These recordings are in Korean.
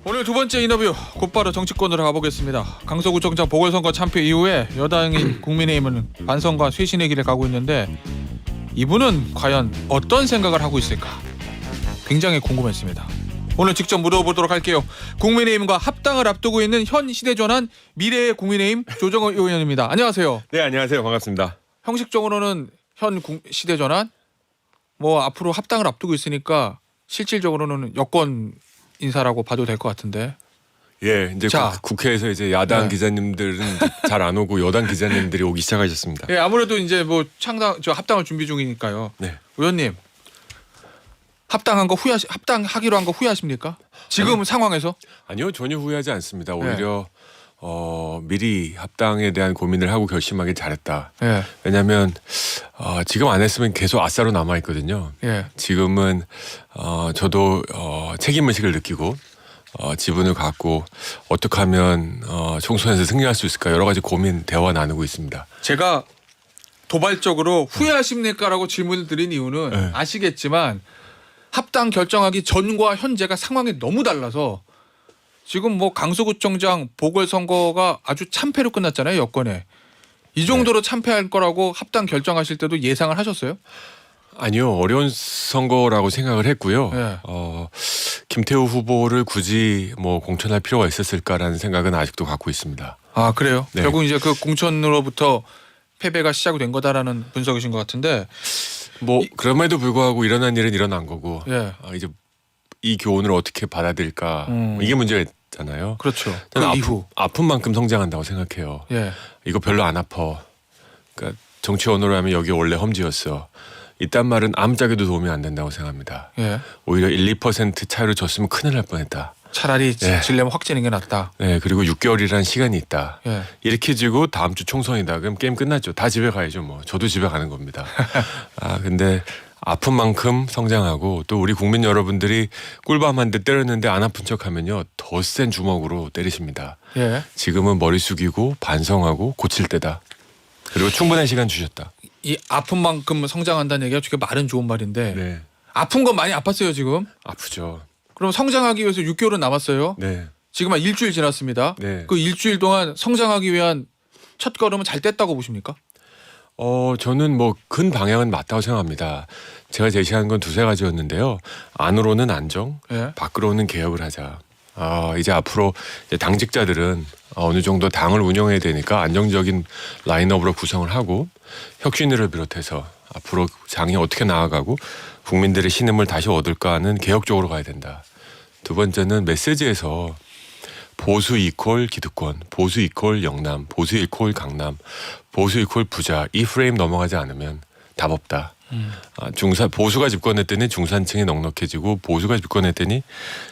오늘 두 번째 인터뷰 곧바로 정치권으로 가보겠습니다. 강서구청장 보궐선거 참패 이후에 여당인 국민의힘은 반성과 쇄신의 길을 가고 있는데 이분은 과연 어떤 생각을 하고 있을까 굉장히 궁금했습니다. 오늘 직접 물어보도록 할게요. 국민의힘과 합당을 앞두고 있는 현 시대전환 미래의 국민의힘 조정호 의원입니다. 안녕하세요. 네, 안녕하세요. 반갑습니다. 형식적으로는 현 시대전환 뭐 앞으로 합당을 앞두고 있으니까 실질적으로는 여권 인사라고 봐도 될 것 같은데. 예, 이제 자. 국회에서 이제 야당 네. 기자님들은 잘 안 오고 여당 기자님들이 오기 시작하셨습니다. 예, 아무래도 이제 뭐 합당을 준비 중이니까요. 네. 의원님 합당하기로 한 거 후회하십니까? 지금 상황에서? 아니요, 전혀 후회하지 않습니다. 오히려 미리 합당에 대한 고민을 하고 결심하길 잘했다. 예, 왜냐하면 지금 안 했으면 계속 아싸로 남아 있거든요. 예, 지금은 저도 책임 의식을 느끼고 지분을 갖고 어떻게 하면 총선에서 승리할 수 있을까 여러 가지 고민 대화 나누고 있습니다. 제가 도발적으로 후회하십니까라고 질문을 드린 이유는 네. 아시겠지만 합당 결정하기 전과 현재가 상황이 너무 달라서 지금 뭐 강서구청장 보궐선거가 아주 참패로 끝났잖아요, 여권에. 이 정도로 참패할 거라고 합당 결정하실 때도 예상을 하셨어요? 아니요, 어려운 선거라고 생각을 했고요. 네. 김태우 후보를 굳이 뭐 공천할 필요가 있었을까라는 생각은 아직도 갖고 있습니다. 아, 그래요? 네. 결국 이제 그 공천으로부터 패배가 시작이 된 거다라는 분석이신 것 같은데. 뭐 그럼에도 불구하고 일어난 일은 일어난 거고 예, 이제 이 교훈을 어떻게 받아들일까 이게 문제였잖아요. 그렇죠. 그 저는 이후. 아픈 만큼 성장한다고 생각해요. 예, 이거 별로 안 아파. 그러니까 정치 언어로 하면 여기 원래 험지였어. 이딴 말은 아무짝에도 도움이 안 된다고 생각합니다. 예. 오히려 1, 2% 차이로 졌으면 큰일 날 뻔했다. 차라리 예. 질려면 확진인 게 낫다. 네, 그리고 6개월이라는 시간이 있다. 예. 이렇게 지고 다음 주 총선이다. 그럼 게임 끝났죠. 다 집에 가야죠. 뭐 저도 집에 가는 겁니다. 근데 아픈 만큼 성장하고 또 우리 국민 여러분들이 꿀밤 한 대 때렸는데 안 아픈 척하면요 더 센 주먹으로 때리십니다. 예. 지금은 머리 숙이고 반성하고 고칠 때다. 그리고 충분한 시간 주셨다. 이 아픈 만큼 성장한다는 얘기가 되게 말은 좋은 말인데 네, 아픈 건 많이 아팠어요 지금. 아프죠. 그럼 성장하기 위해서 6개월은 남았어요. 네, 지금 한 일주일 지났습니다. 네. 그 일주일 동안 성장하기 위한 첫 걸음은 잘 뗐다고 보십니까? 저는 뭐 큰 방향은 맞다고 생각합니다. 제가 제시한 건 두세 가지였는데요. 안으로는 안정, 예. 밖으로는 개혁을 하자. 이제 앞으로 이제 당직자들은 어느 정도 당을 운영해야 되니까 안정적인 라인업으로 구성을 하고 혁신위를 비롯해서 앞으로 당이 어떻게 나아가고 국민들의 신임을 다시 얻을까 하는 개혁적으로 가야 된다. 두 번째는 메시지에서 보수 이퀄 기득권, 보수 이퀄 영남, 보수 이퀄 강남, 보수 이퀄 부자 이 프레임 넘어가지 않으면 답 없다. 보수가 집권했더니 중산층이 넉넉해지고 보수가 집권했더니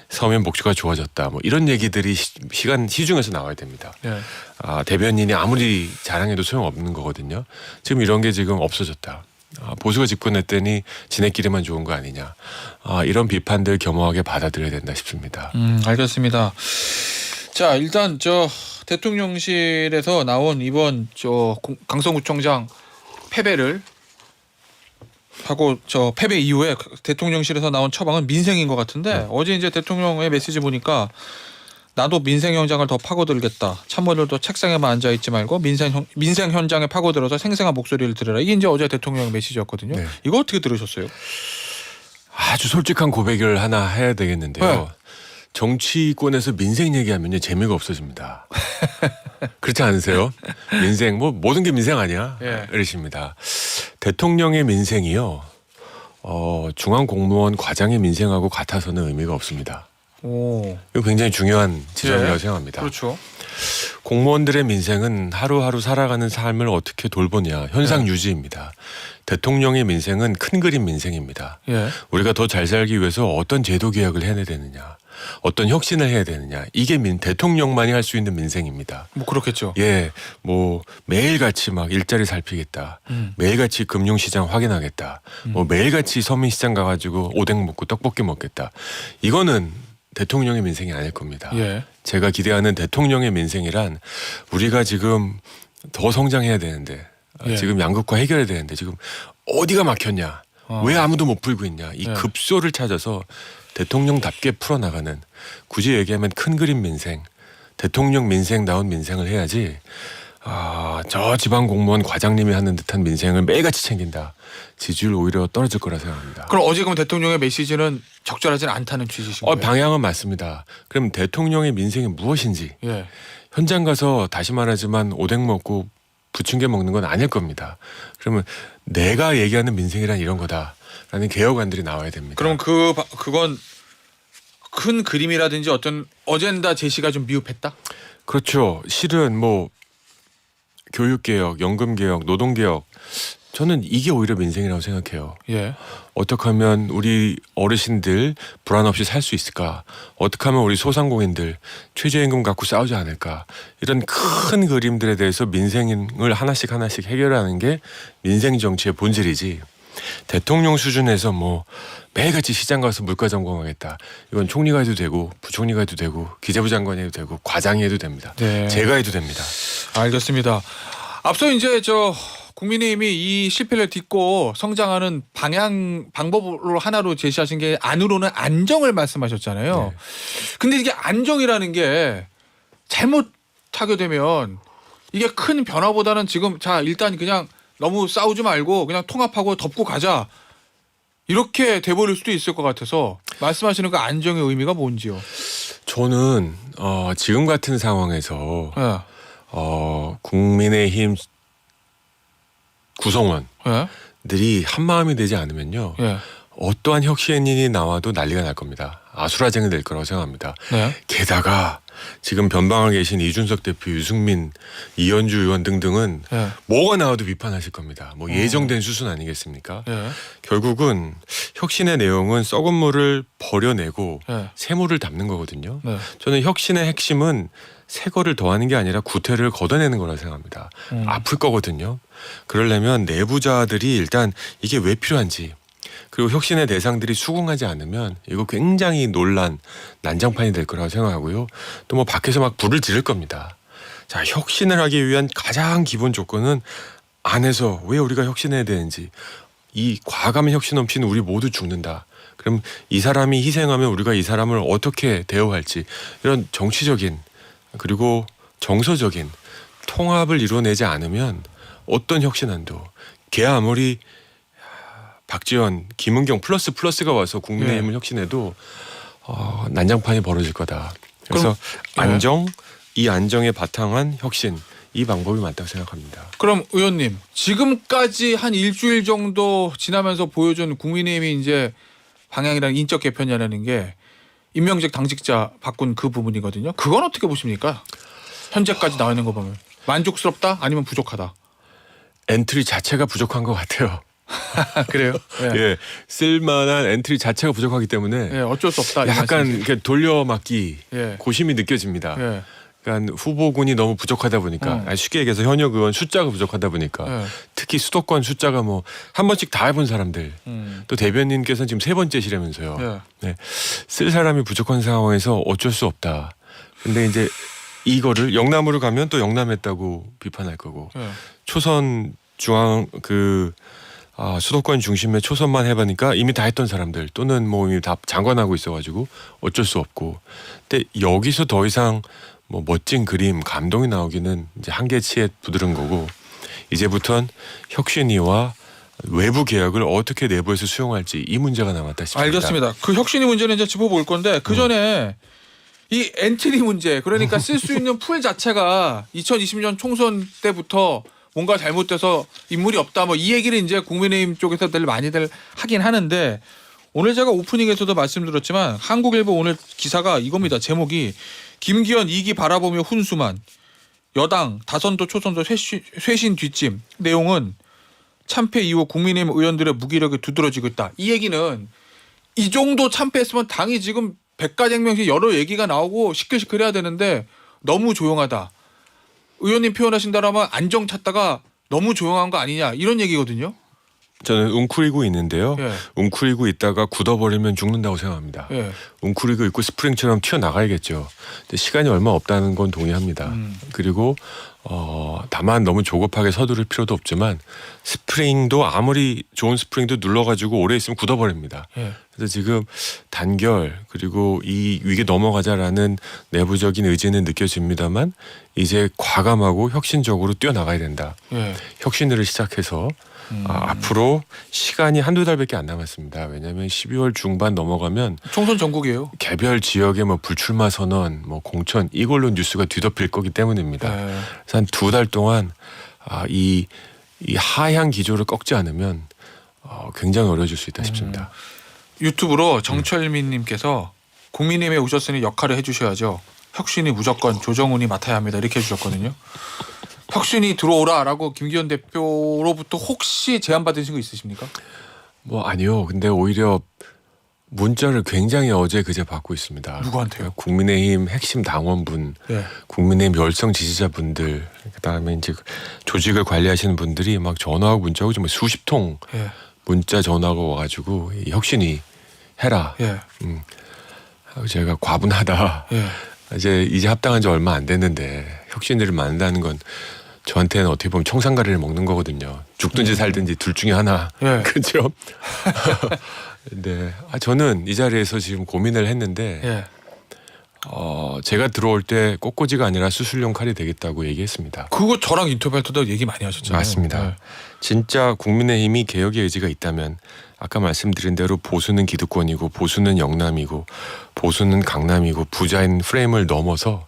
서민 복지가 좋아졌다. 뭐 이런 얘기들이 시중에서 나와야 됩니다. 예. 대변인이 아무리 자랑해도 소용없는 거거든요. 지금 이런 게 지금 없어졌다. 보수가 집권했더니 지네끼리만 좋은 거 아니냐. 이런 비판들 겸허하게 받아들여야 된다 싶습니다. 알겠습니다. 자, 일단 저 대통령실에서 나온 이번 저 강서구청장 패배를 하고 저 패배 이후에 대통령실에서 나온 처방은 민생인 것 같은데 어제 이제 대통령의 메시지 보니까 나도 민생 현장을 더 파고들겠다. 참모들도 책상에만 앉아 있지 말고 민생 현장에 파고들어서 생생한 목소리를 들으라. 이게 이제 어제 대통령 메시지였거든요. 네. 이거 어떻게 들으셨어요? 아주 솔직한 고백을 하나 해야 되겠는데요. 네. 정치권에서 민생 얘기하면요 재미가 없어집니다. 그렇지 않으세요? 민생 뭐 모든 게 민생 아니야? 예. 이러십니다. 대통령의 민생이요. 중앙 공무원 과장의 민생하고 같아서는 의미가 없습니다. 오, 이거 굉장히 중요한 지점이라고 예. 생각합니다. 그렇죠. 공무원들의 민생은 하루하루 살아가는 삶을 어떻게 돌보냐 현상 유지입니다. 대통령의 민생은 큰 그림 민생입니다. 예. 우리가 더 잘 살기 위해서 어떤 제도 개혁을 해야 되느냐 어떤 혁신을 해야 되느냐 이게 대통령만이 할 수 있는 민생입니다. 뭐 그렇겠죠. 예, 뭐 매일같이 막 일자리 살피겠다. 매일같이 금융시장 확인하겠다. 뭐 매일같이 서민시장 가가지고 오뎅 먹고 떡볶이 먹겠다. 이거는 대통령의 민생이 아닐 겁니다. 예. 제가 기대하는 대통령의 민생이란 우리가 지금 더 성장해야 되는데 예. 지금 양극화 해결해야 되는데 지금 어디가 막혔냐 왜 아무도 못 풀고 있냐 이 예. 급소를 찾아서 대통령답게 풀어나가는, 굳이 얘기하면 큰 그림 민생, 대통령 민생다운 민생을 해야지 저 지방 공무원 과장님이 하는 듯한 민생을 매일같이 챙긴다. 지지율 오히려 떨어질 거라 생각합니다. 그럼 어제 그럼 대통령의 메시지는 적절하진 않다는 취지신 거예요? 방향은 맞습니다. 그럼 대통령의 민생이 무엇인지 예. 현장 가서 다시 말하지만 오뎅 먹고 부침개 먹는 건 아닐 겁니다. 그러면 내가 얘기하는 민생이란 이런 거다라는 개혁안들이 나와야 됩니다. 그럼 그건 큰 그림이라든지 어떤 어젠다 제시가 좀 미흡했다? 그렇죠. 실은 뭐 교육개혁, 연금개혁, 노동개혁, 저는 이게 오히려 민생이라고 생각해요. 예. 어떻게 하면 우리 어르신들 불안 없이 살 수 있을까? 어떻게 하면 우리 소상공인들 최저임금 갖고 싸우지 않을까? 이런 큰 그림들에 대해서 민생을 하나씩 해결하는 게 민생 정치의 본질이지. 대통령 수준에서 뭐 매일같이 시장 가서 물가 점검하겠다. 이건 총리가 해도 되고 부총리가 해도 되고 기재부 장관이 해도 되고 과장이 해도 됩니다. 네. 제가 해도 됩니다. 알겠습니다. 앞서 이제 국민의힘이 이 실패를 딛고 성장하는 방법으로 하나로 제시하신 게 안으로는 안정을 말씀하셨잖아요. 네. 근데 이게 안정이라는 게 잘못하게 되면 이게 큰 변화보다는 지금 일단 그냥 너무 싸우지 말고 그냥 통합하고 덮고 가자. 이렇게 돼버릴 수도 있을 것 같아서 말씀하시는 그 안정의 의미가 뭔지요? 저는 지금 같은 상황에서 예. 국민의힘 구성원들이 예. 한 마음이 되지 않으면요. 예. 어떠한 혁신이 나와도 난리가 날 겁니다. 아수라장이 될 거라고 생각합니다. 네. 게다가 지금 변방에 계신 이준석 대표, 유승민, 이현주 의원 등등은 예. 뭐가 나와도 비판하실 겁니다. 뭐 예정된 수순 아니겠습니까? 예. 결국은 혁신의 내용은 썩은 물을 버려내고 예. 새 물을 담는 거거든요. 네. 저는 혁신의 핵심은 새 거를 더하는 게 아니라 구태를 걷어내는 거라 생각합니다. 아플 거거든요. 그러려면 내부자들이 일단 이게 왜 필요한지, 그리고 혁신의 대상들이 수긍하지 않으면 이거 굉장히 난장판이 될 거라고 생각하고요. 또 뭐 밖에서 막 불을 지를 겁니다. 자, 혁신을 하기 위한 가장 기본 조건은 안에서 왜 우리가 혁신해야 되는지, 이 과감한 혁신 없이는 우리 모두 죽는다. 그럼 이 사람이 희생하면 우리가 이 사람을 어떻게 대우할지, 이런 정치적인 그리고 정서적인 통합을 이루어내지 않으면 어떤 혁신안도, 걔 아무리 박지원, 김은경 플러스가 와서 국민의힘을 혁신해도 난장판이 벌어질 거다. 그래서 그럼, 이 안정에 바탕한 혁신, 이 방법이 맞다고 생각합니다. 그럼 의원님, 지금까지 한 일주일 정도 지나면서 보여준 국민의힘이 이제 방향이라는 인적 개편이라는 게 임명직 당직자 바꾼 그 부분이거든요. 그건 어떻게 보십니까? 현재까지 나와 있는 거 보면 만족스럽다 아니면 부족하다? 엔트리 자체가 부족한 것 같아요. 그래요? 예. 예, 쓸만한 엔트리 자체가 부족하기 때문에 예, 어쩔 수 없다. 이 약간 말씀이세요? 이렇게 돌려막기 예. 고심이 느껴집니다. 예. 그러니까 후보군이 너무 부족하다 보니까, 쉽게 얘기해서 현역 의원 숫자가 부족하다 보니까, 예. 특히 수도권 숫자가 뭐 한 번씩 다 해본 사람들, 또 대변인께서는 지금 3번째시라면서요. 예. 네. 쓸 사람이 부족한 상황에서 어쩔 수 없다. 근데 이제 이거를 영남으로 가면 또 영남했다고 비판할 거고, 예. 초선 중앙 수도권 중심의 초선만 해보니까 이미 다 했던 사람들, 또는 뭐 이미 다 장관하고 있어가지고 어쩔 수 없고. 근데 여기서 더 이상 뭐 멋진 그림, 감동이 나오기는 이제 한계치에 부드러운 거고, 이제부터는 혁신위와 외부 개혁을 어떻게 내부에서 수용할지, 이 문제가 남았다 싶습니다. 알겠습니다. 그 혁신위 문제는 이제 짚어볼 건데 그 전에 이 엔트리 문제, 그러니까 쓸 수 있는 풀 자체가 2020년 총선 때부터 뭔가 잘못돼서 인물이 없다, 뭐 이 얘기를 이제 국민의힘 쪽에서들 많이들 하긴 하는데, 오늘 제가 오프닝에서도 말씀드렸지만 한국일보 오늘 기사가 이겁니다. 제목이 김기현 2기 바라보며 훈수만, 여당 다선도 초선도 쇄신 뒷짐. 내용은 참패 이후 국민의힘 의원들의 무기력이 두드러지고 있다. 이 얘기는 이 정도 참패했으면 당이 지금 백가쟁명식 여러 얘기가 나오고 시끌시끌해야 되는데 너무 조용하다. 의원님 표현하신다라면 안정 찾다가 너무 조용한 거 아니냐, 이런 얘기거든요. 저는 웅크리고 있는데요. 예. 웅크리고 있다가 굳어버리면 죽는다고 생각합니다. 예. 웅크리고 있고 스프링처럼 튀어나가야겠죠. 근데 시간이 얼마 없다는 건 동의합니다. 그리고 다만 너무 조급하게 서두를 필요도 없지만 스프링도 아무리 좋은 스프링도 눌러가지고 오래 있으면 굳어버립니다. 예. 그래서 지금 단결 그리고 이 위기 넘어가자라는 내부적인 의지는 느껴집니다만 이제 과감하고 혁신적으로 뛰어나가야 된다. 예. 혁신을 시작해서 앞으로 시간이 한두 달밖에 안 남았습니다. 왜냐하면 12월 중반 넘어가면 총선 전국이에요. 개별 지역의 뭐 불출마 선언, 뭐 공천 이걸로 뉴스가 뒤덮일 거기 때문입니다. 예. 그래서 한 두 달 동안 이 하향 기조를 꺾지 않으면 굉장히 어려워질 수 있다 싶습니다. 유튜브로 정철민님께서 국민의힘에 오셨으니 역할을 해주셔야죠. 혁신이 무조건 조정훈이 맡아야 합니다. 이렇게 해주셨거든요. 혁신이 들어오라라고 김기현 대표로부터 혹시 제안 받으신 거 있으십니까? 뭐 아니요. 근데 오히려 문자를 굉장히 어제 그제 받고 있습니다. 누구한테요? 국민의힘 핵심 당원분, 예. 국민의힘 열성 지지자분들, 그다음에 이제 조직을 관리하시는 분들이 막 전화하고 문자하고 정말 수십 통 예. 문자 전화가 와가지고 이 혁신이 해라. 예. 제가 과분하다. 예. 이제 합당한 지 얼마 안 됐는데 혁신들을 만든다는 건 저한테는 어떻게 보면 청산가리를 먹는 거거든요. 죽든지 살든지 둘 중에 하나. 예. 그렇죠? 네. 저는 이 자리에서 지금 고민을 했는데 예. 제가 들어올 때 꽃꽂이가 아니라 수술용 칼이 되겠다고 얘기했습니다. 그거 저랑 인터뷰할 때도 얘기 많이 하셨잖아요. 맞습니다. 예. 진짜 국민의힘이 개혁의 의지가 있다면 아까 말씀드린 대로 보수는 기득권이고 보수는 영남이고 보수는 강남이고 부자인 프레임을 넘어서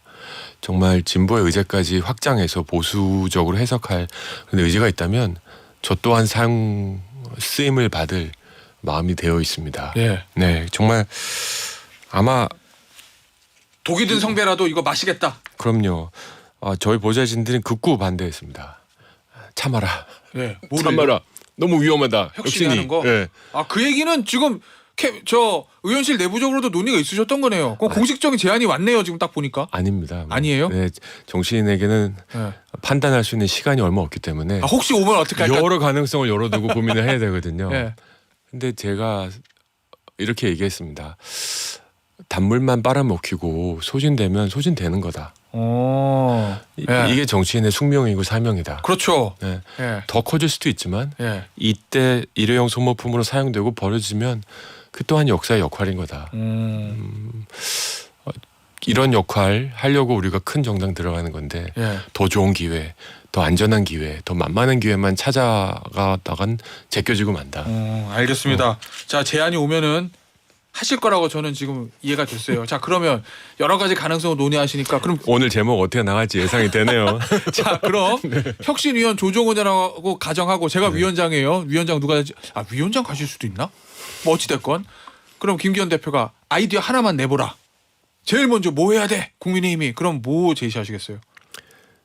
정말 진보의 의제까지 확장해서 보수적으로 해석할 그런 의지가 있다면 저 또한 쓰임을 받을 마음이 되어 있습니다. 예. 네, 정말 아마 독이 든 성배라도 이거 마시겠다. 그럼요. 저희 보좌진들은 극구 반대했습니다. 참아라. 예. 참아라. 너무 위험하다. 혁신이 하는 거. 예. 그 얘기는 지금 저 의원실 내부적으로도 논의가 있으셨던 거네요. 그럼 공식적인 제안이 왔네요. 지금 딱 보니까. 아닙니다. 아니에요? 네, 정치인에게는 예. 판단할 수 있는 시간이 얼마 없기 때문에 혹시 오면 어떡할까? 여러 가능성을 열어두고 고민을 해야 되거든요. 예. 근데 제가 이렇게 얘기했습니다. 단물만 빨아먹히고 소진되면 소진되는 거다. 예. 이게 정치인의 숙명이고 사명이다. 그렇죠. 네. 예. 더 커질 수도 있지만 예. 이때 일회용 소모품으로 사용되고 버려지면 그 또한 역사의 역할인 거다. 이런 역할 하려고 우리가 큰 정당 들어가는 건데 예. 더 좋은 기회, 더 안전한 기회, 더 만만한 기회만 찾아가다간 제껴지고 만다. 알겠습니다. 자, 제안이 오면은 하실 거라고 저는 지금 이해가 됐어요. 자, 그러면 여러 가지 가능성을 논의하시니까 그럼 오늘 제목 어떻게 나갈지 예상이 되네요. 자, 그럼 혁신위원 조정훈이라고 가정하고 제가 위원장이에요. 위원장 누가 위원장 가실 수도 있나? 뭐 어찌 됐건 그럼 김기현 대표가 아이디어 하나만 내보라. 제일 먼저 뭐 해야 돼? 국민의힘이 그럼 뭐 제시하시겠어요?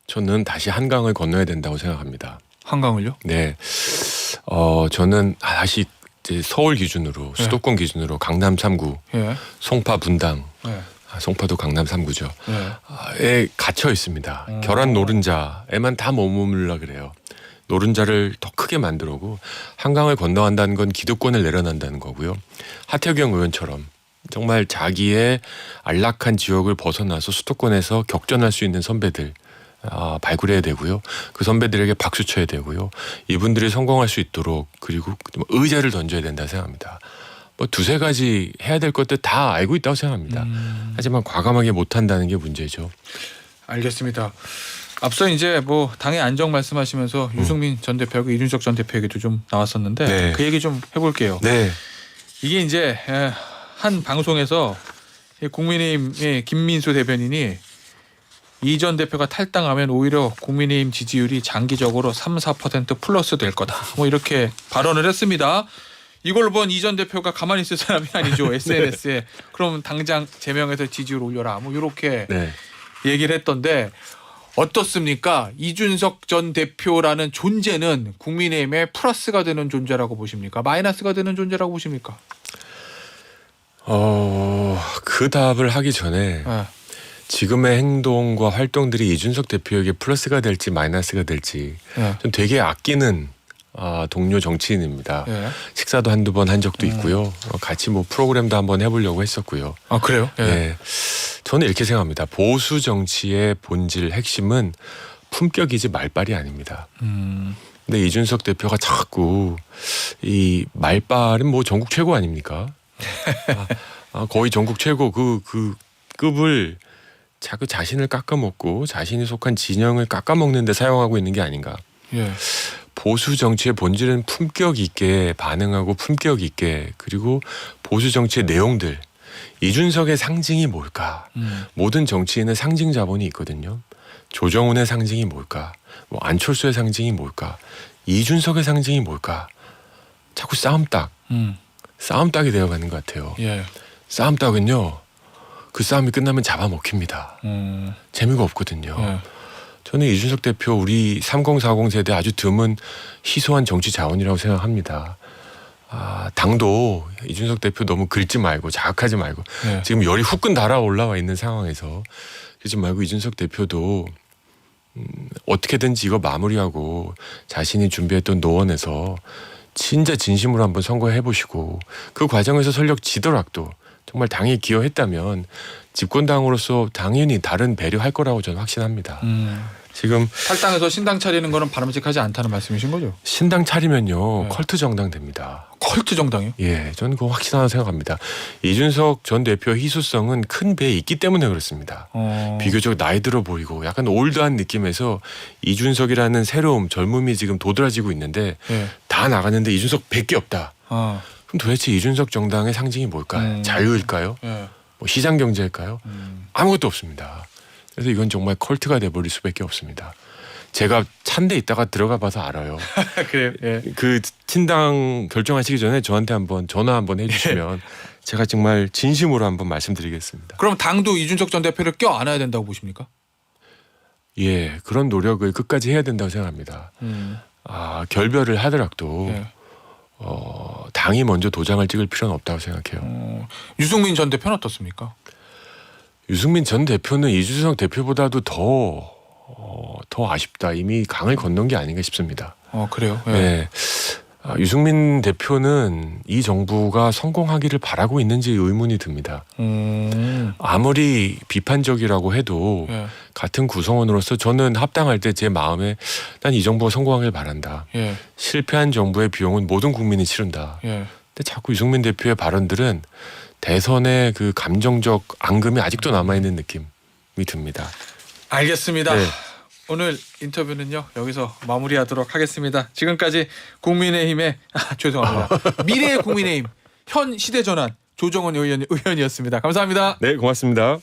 저는 다시 한강을 건너야 된다고 생각합니다. 한강을요? 네, 저는 다시 이제 서울 기준으로 수도권 기준으로 강남 3구, 예. 송파 분당, 예. 송파도 강남 3구죠. 예. 에 갇혀 있습니다. 결혼 노른자에만 다 머무르려 그래요. 노른자를 더 크게 만들고 한강을 건너간다는 건 기득권을 내려놓는다는 거고요. 하태경 의원처럼 정말 자기의 안락한 지역을 벗어나서 수도권에서 격전할 수 있는 선배들 발굴해야 되고요. 그 선배들에게 박수 쳐야 되고요. 이분들이 성공할 수 있도록 그리고 의자를 던져야 된다 생각합니다. 뭐 두세 가지 해야 될 것들 다 알고 있다고 생각합니다. 하지만 과감하게 못한다는 게 문제죠. 알겠습니다. 앞서 이제 뭐 당의 안정 말씀하시면서 유승민 전 대표하고 이준석 전 대표 얘기도 좀 나왔었는데 네. 그 얘기 좀 해볼게요. 네. 이게 이제 한 방송에서 국민의힘의 김민수 대변인이 이 전 대표가 탈당하면 오히려 국민의힘 지지율이 장기적으로 3-4% 플러스 될 거다. 뭐 이렇게 발언을 했습니다. 이걸 본 이 전 대표가 가만히 있을 사람이 아니죠. SNS에. 그럼 당장 제명해서 지지율 올려라. 뭐 이렇게 네. 얘기를 했던데 어떻습니까? 이준석 전 대표라는 존재는 국민의힘에 플러스가 되는 존재라고 보십니까? 마이너스가 되는 존재라고 보십니까? 그 답을 하기 전에 네. 지금의 행동과 활동들이 이준석 대표에게 플러스가 될지 마이너스가 될지 네. 좀 되게 아끼는 동료 정치인입니다. 예. 식사도 한두 번 한 적도 있고요. 같이 뭐 프로그램도 한번 해보려고 했었고요. 아 그래요? 예. 네. 저는 이렇게 생각합니다. 보수 정치의 본질 핵심은 품격이지 말빨이 아닙니다. 근데 이준석 대표가 자꾸 이 말빨은 뭐 전국 최고 아닙니까? 거의 전국 최고 그 급을 자꾸 자신을 깎아먹고 자신이 속한 진영을 깎아먹는 데 사용하고 있는 게 아닌가. 예. 보수 정치의 본질은 품격 있게 반응하고 품격 있게 그리고 보수 정치의 내용들 이준석의 상징이 뭘까? 모든 정치인은 상징 자본이 있거든요. 조정훈의 상징이 뭘까? 뭐 안철수의 상징이 뭘까? 이준석의 상징이 뭘까? 자꾸 싸움닭이 되어가는 것 같아요. 예. 싸움닭은요. 그 싸움이 끝나면 잡아먹힙니다. 재미가 없거든요. 예. 저는 이준석 대표 우리 3040 세대 아주 드문 희소한 정치 자원이라고 생각합니다. 당도 이준석 대표 너무 긁지 말고 자극하지 말고 예. 지금 열이 후끈 달아올라와 있는 상황에서 그러지 말고 이준석 대표도 어떻게든지 이거 마무리하고 자신이 준비했던 노원에서 진짜 진심으로 한번 선거해보시고 그 과정에서 설령 지더라도 정말 당이 기여했다면 집권당으로서 당연히 다른 배려할 거라고 저는 확신합니다. 지금 탈당해서 신당 차리는 거는 바람직하지 않다는 말씀이신 거죠? 신당 차리면요 네. 컬트 정당 됩니다. 컬트 정당이요? 예, 저는 그거 확신하다 생각합니다. 이준석 전 대표의 희소성은 큰 배에 있기 때문에 그렇습니다. 비교적 나이 들어 보이고 약간 올드한 느낌에서 이준석이라는 새로움, 젊음이 지금 도드라지고 있는데 예. 다 나갔는데 이준석 100개 없다. 아. 그럼 도대체 이준석 정당의 상징이 뭘까요? 자유일까요? 예. 뭐 시장 경제일까요? 아무것도 없습니다. 그래서 이건 정말 컬트가 돼버릴 수밖에 없습니다. 제가 찬데 있다가 들어가 봐서 알아요. 그래요. 예. 그 신당 결정하시기 전에 저한테 한번 전화 한번 해주시면 제가 정말 진심으로 한번 말씀드리겠습니다. 그럼 당도 이준석 전 대표를 껴 안아야 된다고 보십니까? 예, 그런 노력을 끝까지 해야 된다고 생각합니다. 결별을 하더라도 예. 당이 먼저 도장을 찍을 필요는 없다고 생각해요. 유승민 전 대표는 어떻습니까? 유승민 전 대표는 이준석 대표보다도 더 아쉽다. 이미 강을 건넌 게 아닌가 싶습니다. 그래요. 예. 네. 유승민 대표는 이 정부가 성공하기를 바라고 있는지 의문이 듭니다. 아무리 비판적이라고 해도 예. 같은 구성원으로서 저는 합당할 때 제 마음에 난 이 정부가 성공하길 바란다. 예. 실패한 정부의 비용은 모든 국민이 치른다. 예. 근데 자꾸 유승민 대표의 발언들은 대선의 그 감정적 앙금이 아직도 남아있는 느낌이 듭니다. 알겠습니다. 네. 오늘 인터뷰는요 여기서 마무리하도록 하겠습니다. 지금까지 국민의힘의 죄송합니다. 미래의 국민의힘 현 시대전환 조정원 의원이었습니다. 감사합니다. 네, 고맙습니다.